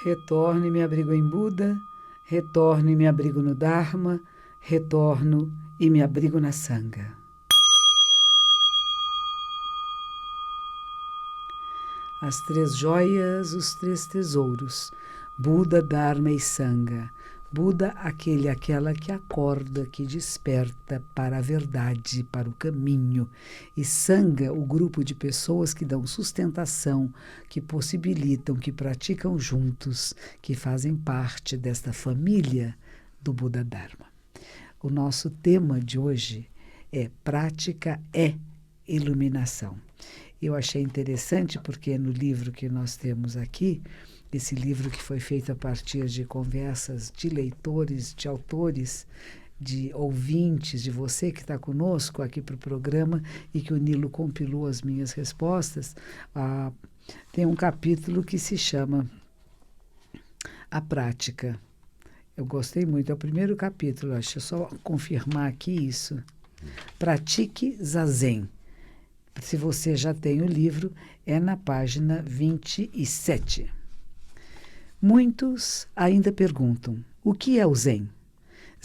Retorno e me abrigo em Buda, retorno e me abrigo no Dharma, retorno e me abrigo na Sangha. As três joias, os três tesouros, Buda, Dharma e Sangha. Buda, aquele, aquela que acorda, que desperta para a verdade, para o caminho. E Sangha, o grupo de pessoas que dão sustentação, que possibilitam, que praticam juntos, que fazem parte desta família do Buda Dharma. O nosso tema de hoje é Prática é Iluminação. Eu achei interessante porque no livro que nós temos aqui, esse livro que foi feito a partir de conversas de leitores, de autores, de ouvintes, de você que está conosco aqui para o programa e que o Nilo compilou as minhas respostas, tem um capítulo que se chama A Prática. Eu gostei muito, é o primeiro capítulo, deixa eu só confirmar aqui isso. Pratique Zazen. Se você já tem o livro, é na página 27. Muitos ainda perguntam, o que é o Zen?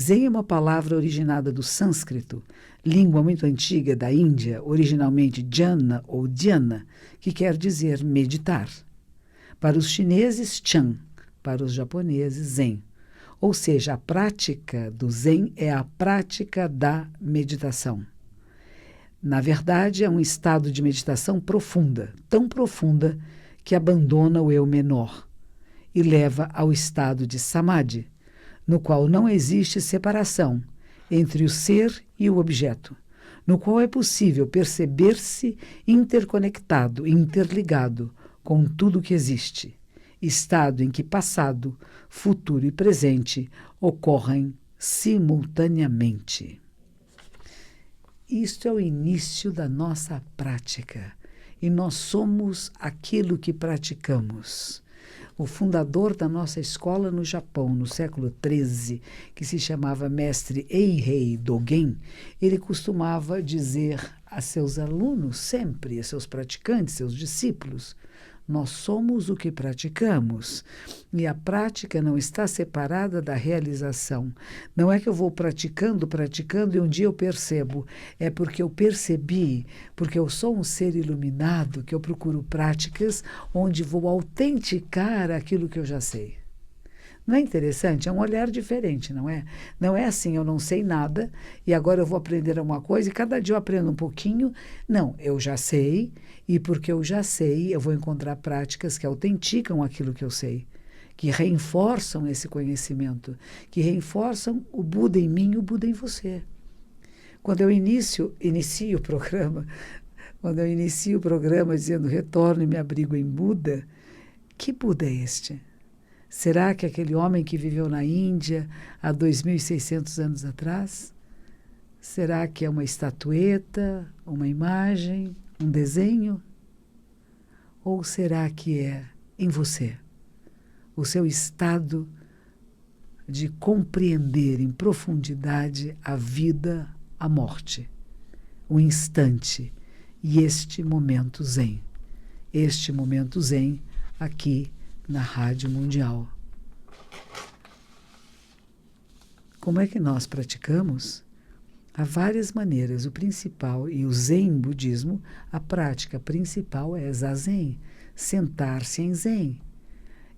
Zen é uma palavra originada do sânscrito, língua muito antiga da Índia, originalmente jhana ou dhyana, que quer dizer meditar. Para os chineses, Chan, para os japoneses, Zen. Ou seja, a prática do Zen é a prática da meditação. Na verdade, é um estado de meditação profunda, tão profunda que abandona o eu menor e leva ao estado de samadhi, no qual não existe separação entre o ser e o objeto, no qual é possível perceber-se interconectado, interligado com tudo que existe, estado em que passado, futuro e presente ocorrem simultaneamente. Isto é o início da nossa prática e nós somos aquilo que praticamos. O fundador da nossa escola no Japão, no século XIII, que se chamava mestre Eihei Dogen, ele costumava dizer a seus alunos, sempre, a seus praticantes, seus discípulos, nós somos o que praticamos. E a prática não está separada da realização. Não é que eu vou praticando e um dia eu percebo. É porque eu percebi, porque eu sou um ser iluminado, que eu procuro práticas onde vou autenticar aquilo que eu já sei. Não é interessante? É um olhar diferente, não é? Não é assim, eu não sei nada e agora eu vou aprender alguma coisa e cada dia eu aprendo um pouquinho. Não, eu já sei e porque eu já sei, eu vou encontrar práticas que autenticam aquilo que eu sei, que reforçam esse conhecimento, que reforçam o Buda em mim e o Buda em você. Quando eu inicio o programa, dizendo retorno e me abrigo em Buda, que Buda é este? Será que aquele homem que viveu na Índia há 2.600 anos atrás? Será que é uma estatueta, uma imagem, um desenho? Ou será que é em você? O seu estado de compreender em profundidade a vida, a morte, o instante e este momento zen. Este momento zen aqui na Rádio Mundial. Como é que nós praticamos? Há várias maneiras. O principal, e o Zen budismo, a prática principal é Zazen, sentar-se em Zen.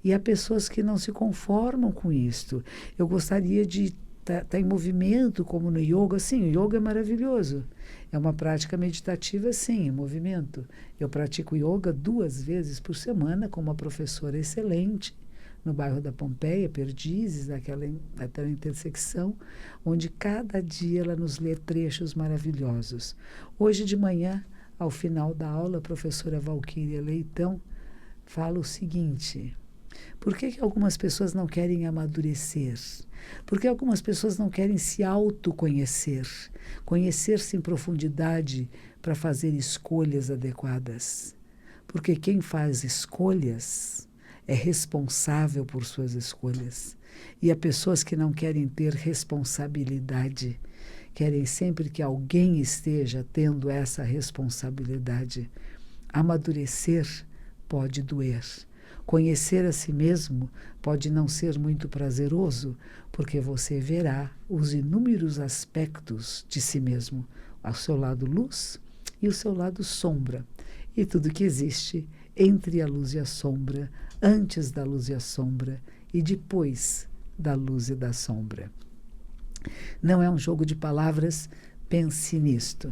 E há pessoas que não se conformam com isto. Eu gostaria de estar em movimento, como no yoga. Sim, o yoga é maravilhoso. É uma prática meditativa, sim, em movimento. Eu pratico yoga 2 vezes por semana com uma professora excelente no bairro da Pompeia, Perdizes, naquela intersecção, onde cada dia ela nos lê trechos maravilhosos. Hoje de manhã, ao final da aula, a professora Valquíria Leitão fala o seguinte: por que algumas pessoas não querem amadurecer? Por que algumas pessoas não querem se autoconhecer? Conhecer-se em profundidade para fazer escolhas adequadas. Porque quem faz escolhas é responsável por suas escolhas. E há pessoas que não querem ter responsabilidade, querem sempre que alguém esteja tendo essa responsabilidade. Amadurecer pode doer. Conhecer a si mesmo pode não ser muito prazeroso, porque você verá os inúmeros aspectos de si mesmo, o seu lado luz e o seu lado sombra, e tudo que existe entre a luz e a sombra, antes da luz e a sombra e depois da luz e da sombra. Não é um jogo de palavras, pense nisto.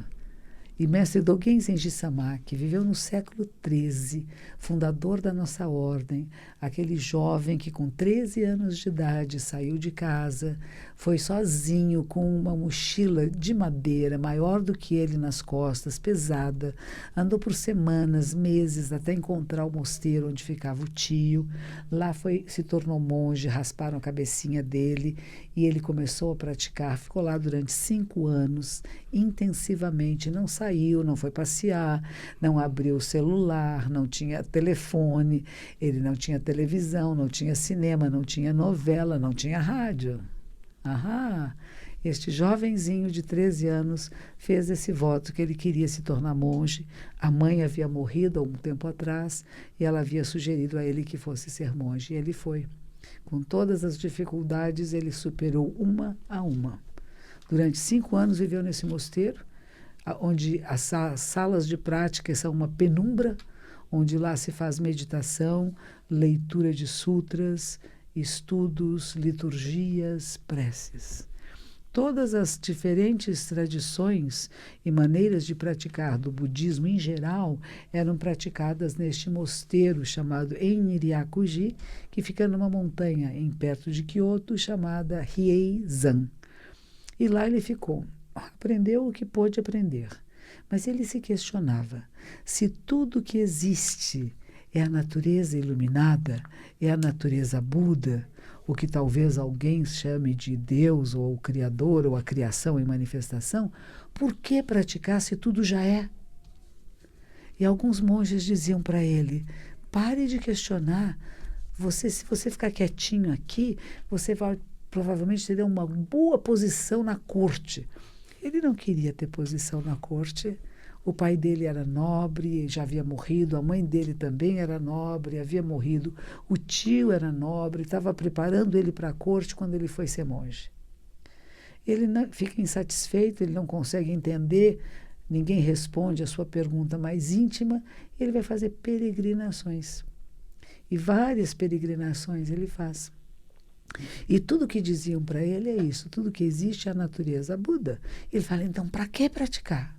E mestre Dogen Zenji Sama, que viveu no século XIII, fundador da nossa ordem, aquele jovem que com 13 anos de idade saiu de casa, foi sozinho com uma mochila de madeira maior do que ele nas costas, pesada, andou por semanas, meses, até encontrar o mosteiro onde ficava o tio. Lá se tornou monge, rasparam a cabecinha dele e ele começou a praticar. Ficou lá durante 5 anos, intensivamente, não saiu, não foi passear, não abriu o celular, não tinha telefone, ele não tinha televisão, não tinha cinema, não tinha novela, não tinha rádio. Este jovenzinho de 13 anos fez esse voto que ele queria se tornar monge. A mãe havia morrido há um tempo atrás e ela havia sugerido a ele que fosse ser monge. E ele foi. Com todas as dificuldades, ele superou uma a uma. Durante 5 anos viveu nesse mosteiro, onde as salas de prática são uma penumbra, onde lá se faz meditação, leitura de sutras, estudos, liturgias, preces. Todas as diferentes tradições e maneiras de praticar do budismo em geral eram praticadas neste mosteiro chamado Enryakuji, que fica numa montanha perto de Kyoto, chamada Hieizan. E lá ele ficou. Aprendeu o que pôde aprender. Mas ele se questionava se tudo que existe é a natureza iluminada, é a natureza Buda, o que talvez alguém chame de Deus, ou o Criador, ou a criação em manifestação, por que praticar se tudo já é? E alguns monges diziam para ele, pare de questionar, se você ficar quietinho aqui, você vai provavelmente ter uma boa posição na corte. Ele não queria ter posição na corte. O pai dele era nobre, já havia morrido, a mãe dele também era nobre, havia morrido, o tio era nobre, estava preparando ele para a corte quando ele foi ser monge. Ele fica insatisfeito, ele não consegue entender, ninguém responde a sua pergunta mais íntima, e ele vai fazer peregrinações. E várias peregrinações ele faz. E tudo que diziam para ele é isso, tudo que existe é a natureza Buda. Ele fala, então, para que praticar?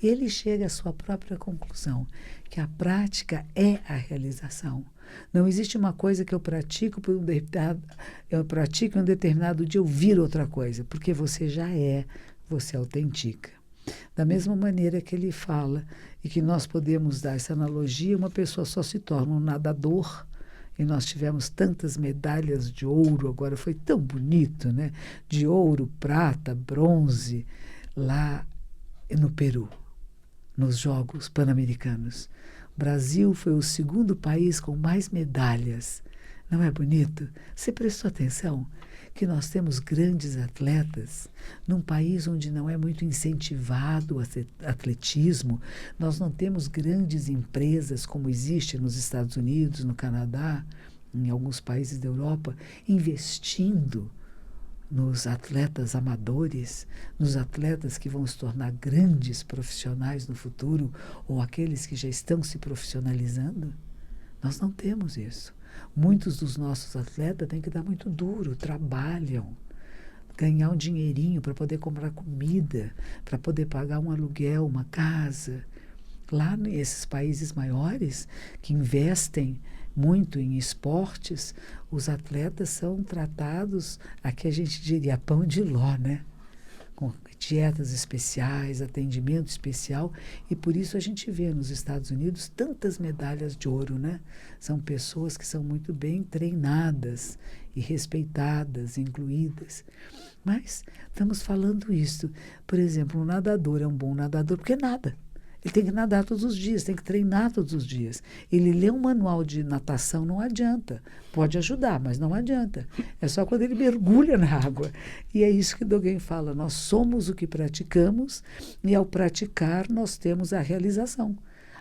Ele chega à sua própria conclusão, que a prática é a realização. Não existe uma coisa que eu pratico em um determinado dia, eu viro outra coisa, porque você já é, você autentica. Da mesma maneira que ele fala, e que nós podemos dar essa analogia, uma pessoa só se torna um nadador, e nós tivemos tantas medalhas de ouro, agora foi tão bonito, né? De ouro, prata, bronze, lá no Peru, nos Jogos Pan-Americanos. O Brasil foi o segundo país com mais medalhas. Não é bonito? Você prestou atenção que nós temos grandes atletas num país onde não é muito incentivado o atletismo, nós não temos grandes empresas como existe nos Estados Unidos, no Canadá, em alguns países da Europa, investindo nos atletas amadores, nos atletas que vão se tornar grandes profissionais no futuro, ou aqueles que já estão se profissionalizando. Nós não temos isso. Muitos dos nossos atletas têm que dar muito duro, trabalham, ganhar um dinheirinho para poder comprar comida, para poder pagar um aluguel, uma casa. Lá nesses países maiores, que investem muito em esportes, os atletas são tratados, aqui a gente diria pão de ló, né? Com dietas especiais, atendimento especial, e por isso a gente vê nos Estados Unidos tantas medalhas de ouro, né? São pessoas que são muito bem treinadas e respeitadas, incluídas. Mas estamos falando isso. Por exemplo, um nadador é um bom nadador porque nada. Ele tem que nadar todos os dias, tem que treinar todos os dias. Ele lê um manual de natação, não adianta. Pode ajudar, mas não adianta. É só quando ele mergulha na água. E é isso que Dogen fala, nós somos o que praticamos e ao praticar nós temos a realização.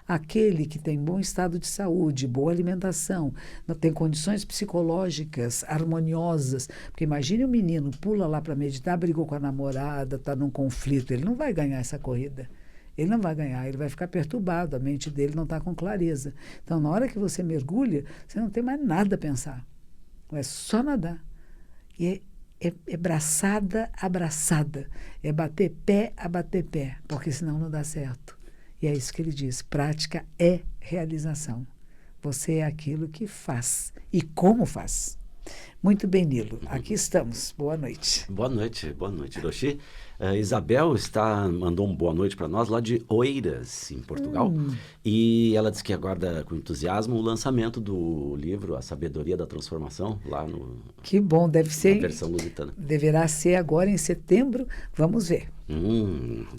Aquele que tem bom estado de saúde, boa alimentação, tem condições psicológicas harmoniosas. Porque imagine um menino, pula lá para meditar, brigou com a namorada, está num conflito, ele não vai ganhar essa corrida. Ele não vai ganhar, ele vai ficar perturbado, a mente dele não está com clareza. Então, na hora que você mergulha, você não tem mais nada a pensar. É só nadar. E é braçada a braçada. É bater pé a bater pé, porque senão não dá certo. E é isso que ele diz, prática é realização. Você é aquilo que faz. E como faz. Muito bem, Nilo. Aqui estamos. Boa noite. Boa noite, Hiroshi. Isabel mandou uma boa noite para nós lá de Oeiras, em Portugal. E ela disse que aguarda com entusiasmo o lançamento do livro A Sabedoria da Transformação, lá no... Que bom, deve ser... Na versão lusitana. Deverá ser agora em setembro. Vamos ver.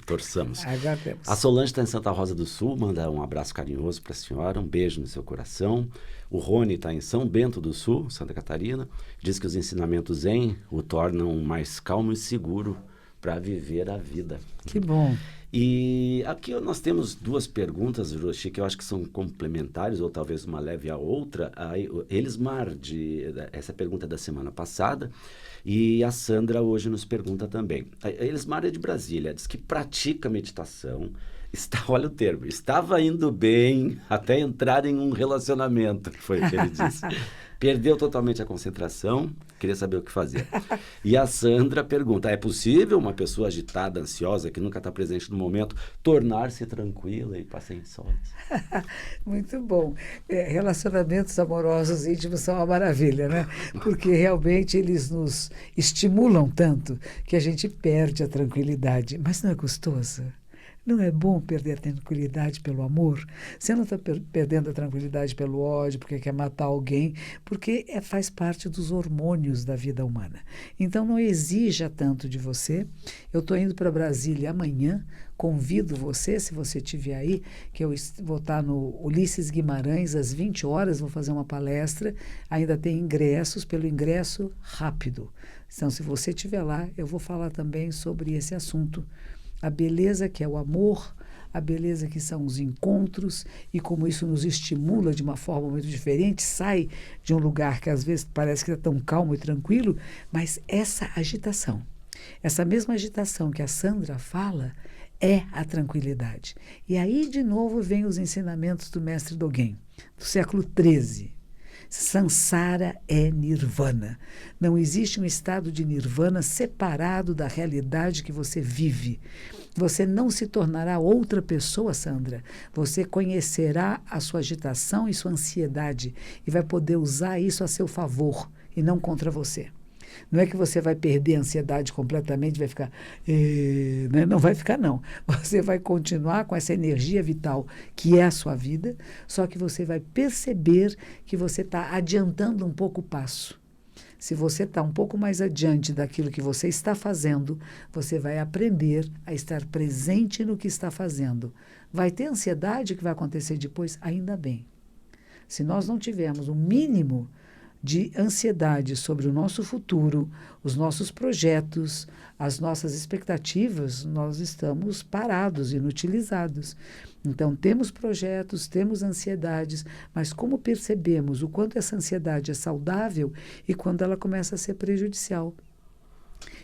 Torçamos. Aguardemos. A Solange está em Santa Rosa do Sul, manda um abraço carinhoso para a senhora, um beijo no seu coração. O Rony está em São Bento do Sul, Santa Catarina, diz que os ensinamentos Zen o tornam mais calmo e seguro para viver a vida. Que bom. E aqui nós temos duas perguntas, Hiroshi, que eu acho que são complementares, ou talvez uma leve à outra. A Elismar, essa pergunta é da semana passada, e a Sandra hoje nos pergunta também. A Elismar é de Brasília, diz que pratica meditação, olha o termo, estava indo bem até entrar em um relacionamento, foi o que ele disse. Perdeu totalmente a concentração, queria saber o que fazer. E a Sandra pergunta, é possível uma pessoa agitada, ansiosa, que nunca está presente no momento, tornar-se tranquila e pacientosa? Muito bom. Relacionamentos amorosos íntimos são uma maravilha, né? Porque realmente eles nos estimulam tanto que a gente perde a tranquilidade. Mas não é gostoso? Não é bom perder a tranquilidade pelo amor? Você não está perdendo a tranquilidade pelo ódio, porque quer matar alguém, porque faz parte dos hormônios da vida humana. Então, não exija tanto de você. Eu estou indo para Brasília amanhã, convido você, se você estiver aí, que eu vou estar no Ulisses Guimarães, às 20 horas, vou fazer uma palestra, ainda tem ingressos, pelo ingresso rápido. Então, se você estiver lá, eu vou falar também sobre esse assunto. A beleza que é o amor, a beleza que são os encontros e como isso nos estimula de uma forma muito diferente, sai de um lugar que às vezes parece que está tão calmo e tranquilo, mas essa agitação, essa mesma agitação que a Sandra fala, é a tranquilidade. E aí, de novo, vem os ensinamentos do mestre Dogen, do século XIII. Sansara é nirvana. Não existe um estado de nirvana separado da realidade que você vive. Você não se tornará outra pessoa, Sandra. Você conhecerá a sua agitação e sua ansiedade e vai poder usar isso a seu favor e não contra você. Não é que você vai perder a ansiedade completamente, vai ficar... né? Não vai ficar, não. Você vai continuar com essa energia vital que é a sua vida, só que você vai perceber que você está adiantando um pouco o passo. Se você está um pouco mais adiante daquilo que você está fazendo, você vai aprender a estar presente no que está fazendo. Vai ter ansiedade que vai acontecer depois? Ainda bem. Se nós não tivermos um mínimo de ansiedade sobre o nosso futuro, os nossos projetos, as nossas expectativas, nós estamos parados, inutilizados. Então, temos projetos, temos ansiedades, mas como percebemos o quanto essa ansiedade é saudável e quando ela começa a ser prejudicial?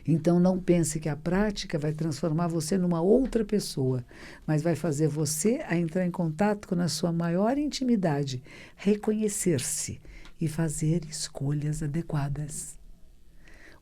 Então, não pense que a prática vai transformar você numa outra pessoa, mas vai fazer você a entrar em contato com a sua maior intimidade, reconhecer-se e fazer escolhas adequadas.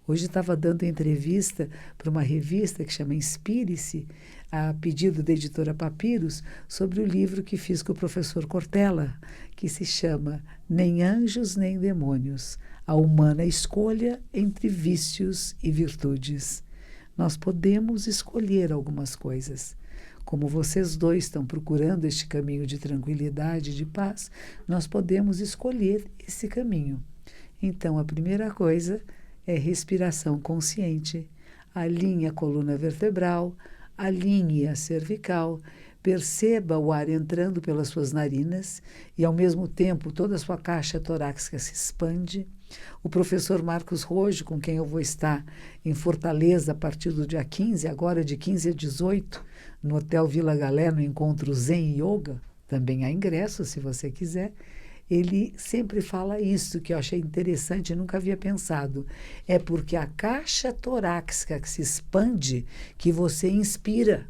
Hoje estava dando entrevista para uma revista que chama Inspire-se, a pedido da editora Papiros, sobre o livro que fiz com o professor Cortella, que se chama Nem Anjos Nem Demônios, a humana escolha entre vícios e virtudes. Nós podemos escolher algumas coisas. Como vocês dois estão procurando este caminho de tranquilidade e de paz, nós podemos escolher esse caminho. Então, a primeira coisa é respiração consciente. Alinhe a coluna vertebral, alinhe a cervical, perceba o ar entrando pelas suas narinas e, ao mesmo tempo, toda a sua caixa torácica se expande. O professor Marcos Rojo, com quem eu vou estar em Fortaleza a partir do dia 15, agora de 15 a 18, no Hotel Vila Galé, no encontro Zen Yoga, também há ingresso, se você quiser. Ele sempre fala isso, que eu achei interessante, nunca havia pensado. É porque a caixa torácica que se expande que você inspira.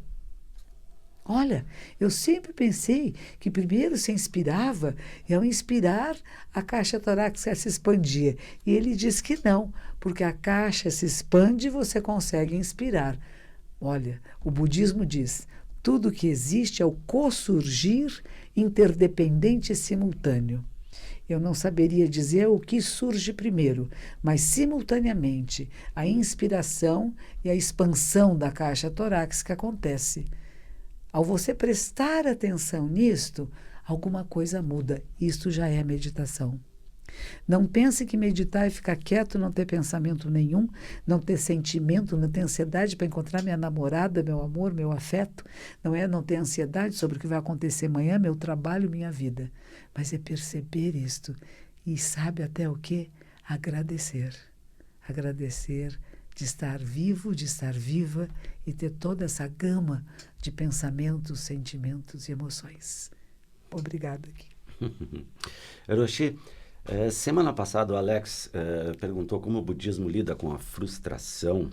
Olha, eu sempre pensei que primeiro se inspirava e ao inspirar a caixa torácica se expandia. E ele diz que não, porque a caixa se expande e você consegue inspirar. Olha, o budismo diz, tudo que existe é o co-surgir interdependente e simultâneo. Eu não saberia dizer o que surge primeiro, mas simultaneamente a inspiração e a expansão da caixa torácica acontece. Ao você prestar atenção nisto, alguma coisa muda. Isto já é meditação. Não pense que meditar é ficar quieto, não ter pensamento nenhum, não ter sentimento, não ter ansiedade para encontrar minha namorada, meu amor, meu afeto. Não é não ter ansiedade sobre o que vai acontecer amanhã, meu trabalho, minha vida. Mas é perceber isto. E sabe até o quê? Agradecer. Agradecer de estar vivo, de estar viva e ter toda essa gama de pensamentos, sentimentos e emoções. Obrigada. Hiroshi, semana passada o Alex perguntou como o budismo lida com a frustração.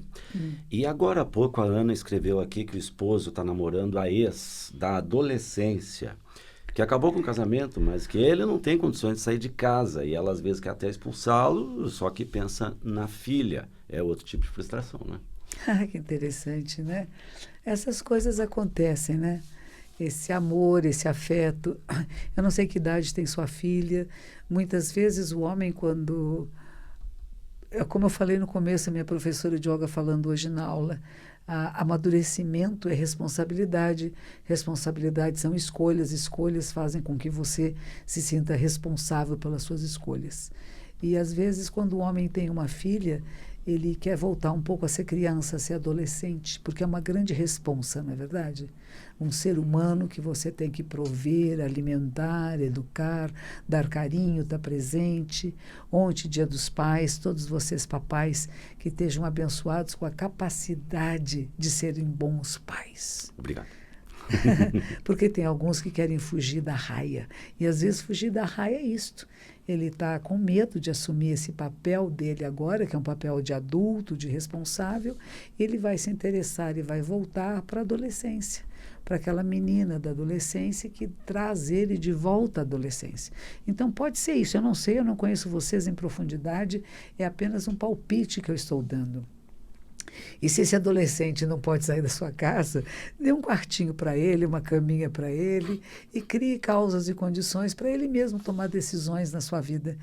E agora há pouco a Ana escreveu aqui que o esposo está namorando a ex da adolescência, que acabou com o casamento, mas que ele não tem condições de sair de casa. E ela às vezes quer até expulsá-lo, só que pensa na filha. É outro tipo de frustração, né? Ah, que interessante, né? Essas coisas acontecem, né? Esse amor, esse afeto. Eu não sei que idade tem sua filha. Muitas vezes o homem, quando... Como eu falei no começo, a minha professora de yoga falando hoje na aula, amadurecimento é responsabilidade. Responsabilidade são escolhas. Escolhas fazem com que você se sinta responsável pelas suas escolhas. E às vezes, quando o homem tem uma filha, ele quer voltar um pouco a ser criança, a ser adolescente, porque é uma grande responsa, não é verdade? Um ser humano que você tem que prover, alimentar, educar, dar carinho, estar presente. Ontem, Dia dos Pais, todos vocês papais que estejam abençoados com a capacidade de serem bons pais. Obrigado. Porque tem alguns que querem fugir da raia. E às vezes fugir da raia é isto. Ele está com medo de assumir esse papel dele agora, que é um papel de adulto, de responsável. Ele vai se interessar e vai voltar para a adolescência, para aquela menina da adolescência que traz ele de volta à adolescência. Então pode ser isso, eu não sei, eu não conheço vocês em profundidade, é apenas um palpite que eu estou dando. E se esse adolescente não pode sair da sua casa, dê um quartinho para ele, uma caminha para ele e crie causas e condições para ele mesmo tomar decisões na sua vida.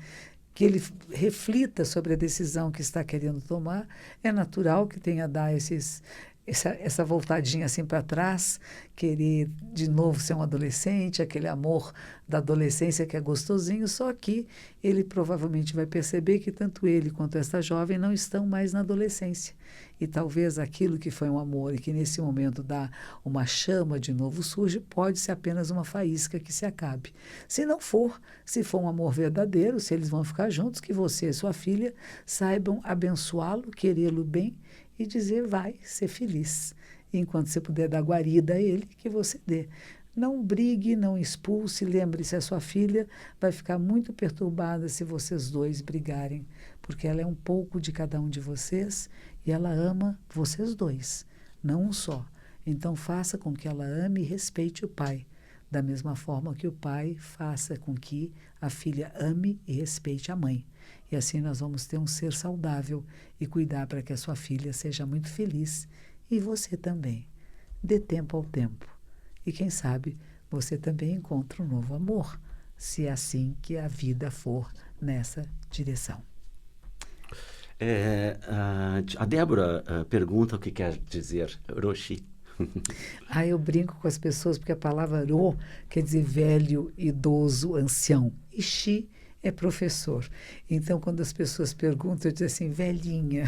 Que ele reflita sobre a decisão que está querendo tomar. É natural que tenha a dar essa voltadinha assim para trás, querer de novo ser um adolescente, aquele amor da adolescência que é gostosinho, só que ele provavelmente vai perceber que tanto ele quanto esta jovem não estão mais na adolescência. E talvez aquilo que foi um amor e que nesse momento dá uma chama de novo surge, pode ser apenas uma faísca que se acabe. Se não for, se for um amor verdadeiro, se eles vão ficar juntos, que você e sua filha saibam abençoá-lo, querê-lo bem e dizer vai ser feliz. E enquanto você puder dar guarida a ele, que você dê. Não brigue, não expulse, lembre-se, a sua filha vai ficar muito perturbada se vocês dois brigarem, porque ela é um pouco de cada um de vocês e ela ama vocês dois, não um só. Então faça com que ela ame e respeite o pai, da mesma forma que o pai faça com que a filha ame e respeite a mãe. E assim nós vamos ter um ser saudável e cuidar para que a sua filha seja muito feliz e você também. Dê tempo ao tempo. E quem sabe você também encontra um novo amor, se é assim que a vida for nessa direção. A Débora pergunta o que quer dizer Roshi. Eu brinco com as pessoas porque a palavra ro quer dizer velho, idoso, ancião. E shi é professor. Então, quando as pessoas perguntam, eu digo assim, velhinha,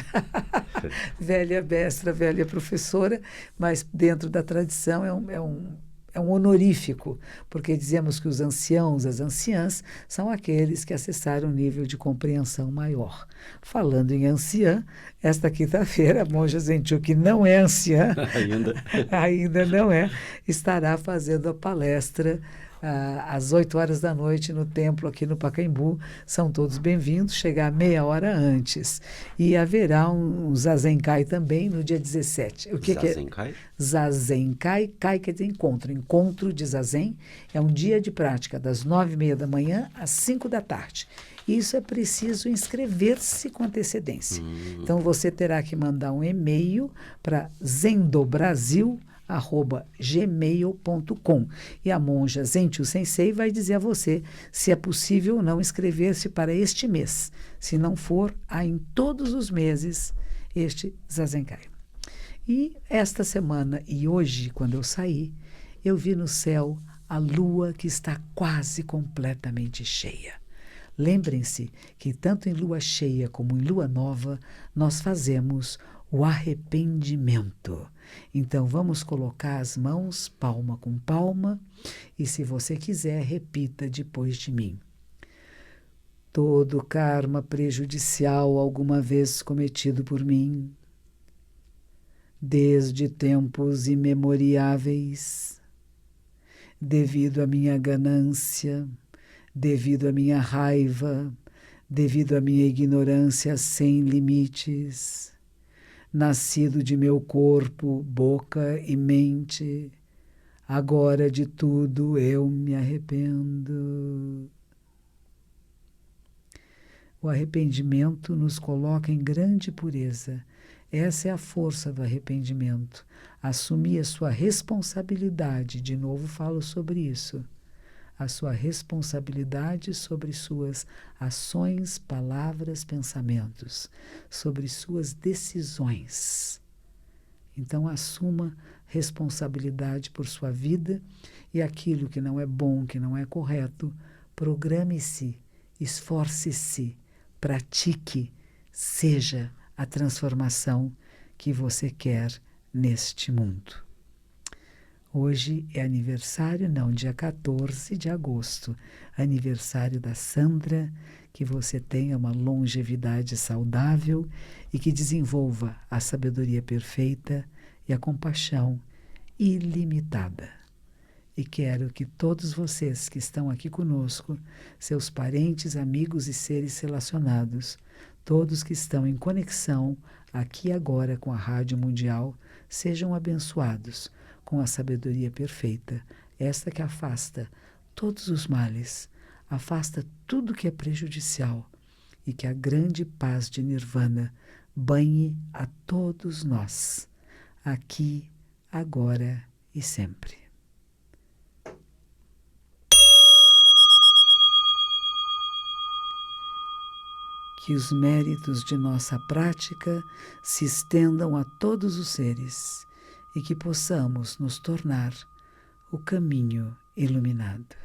velha mestra, velha professora, mas dentro da tradição é um honorífico, porque dizemos que os anciãos, as anciãs, são aqueles que acessaram um nível de compreensão maior. Falando em anciã, esta quinta-feira, a monja Zenchu, que não é anciã, ainda não é, estará fazendo a palestra às 8 horas da noite no templo aqui no Pacaembu. São todos bem-vindos, chegar meia hora antes. E haverá um Zazenkai também no dia 17. O que Zazenkai? É? Zazenkai, Kai quer dizer encontro. Encontro de Zazen é um dia de prática das 9h30 da manhã às 5 da tarde. Isso é preciso inscrever-se com antecedência. Então, você terá que mandar um e-mail para zendobrasil@gmail.com. E a monja Zenchu Sensei vai dizer a você se é possível ou não inscrever-se para este mês. Se não for, há em todos os meses este Zazenkai. E esta semana e hoje, quando eu saí, eu vi no céu a lua que está quase completamente cheia. Lembrem-se que tanto em lua cheia como em lua nova, nós fazemos o arrependimento. Então, vamos colocar as mãos palma com palma e, se você quiser, repita depois de mim. Todo karma prejudicial alguma vez cometido por mim, desde tempos imemoriáveis, devido à minha ganância, devido à minha raiva, devido à minha ignorância sem limites, nascido de meu corpo, boca e mente, agora de tudo eu me arrependo. O arrependimento nos coloca em grande pureza. Essa é a força do arrependimento. Assumir a sua responsabilidade, de novo falo sobre isso, a sua responsabilidade sobre suas ações, palavras, pensamentos, sobre suas decisões. Então, assuma responsabilidade por sua vida e aquilo que não é bom, que não é correto, programe-se, esforce-se, pratique, seja a transformação que você quer neste mundo. Hoje é aniversário, não, dia 14 de agosto, aniversário da Sandra, que você tenha uma longevidade saudável e que desenvolva a sabedoria perfeita e a compaixão ilimitada. E quero que todos vocês que estão aqui conosco, seus parentes, amigos e seres relacionados, todos que estão em conexão aqui agora com a Rádio Mundial, sejam abençoados com a sabedoria perfeita, esta que afasta todos os males, afasta tudo que é prejudicial e que a grande paz de Nirvana banhe a todos nós, aqui, agora e sempre. Que os méritos de nossa prática se estendam a todos os seres e que possamos nos tornar o caminho iluminado.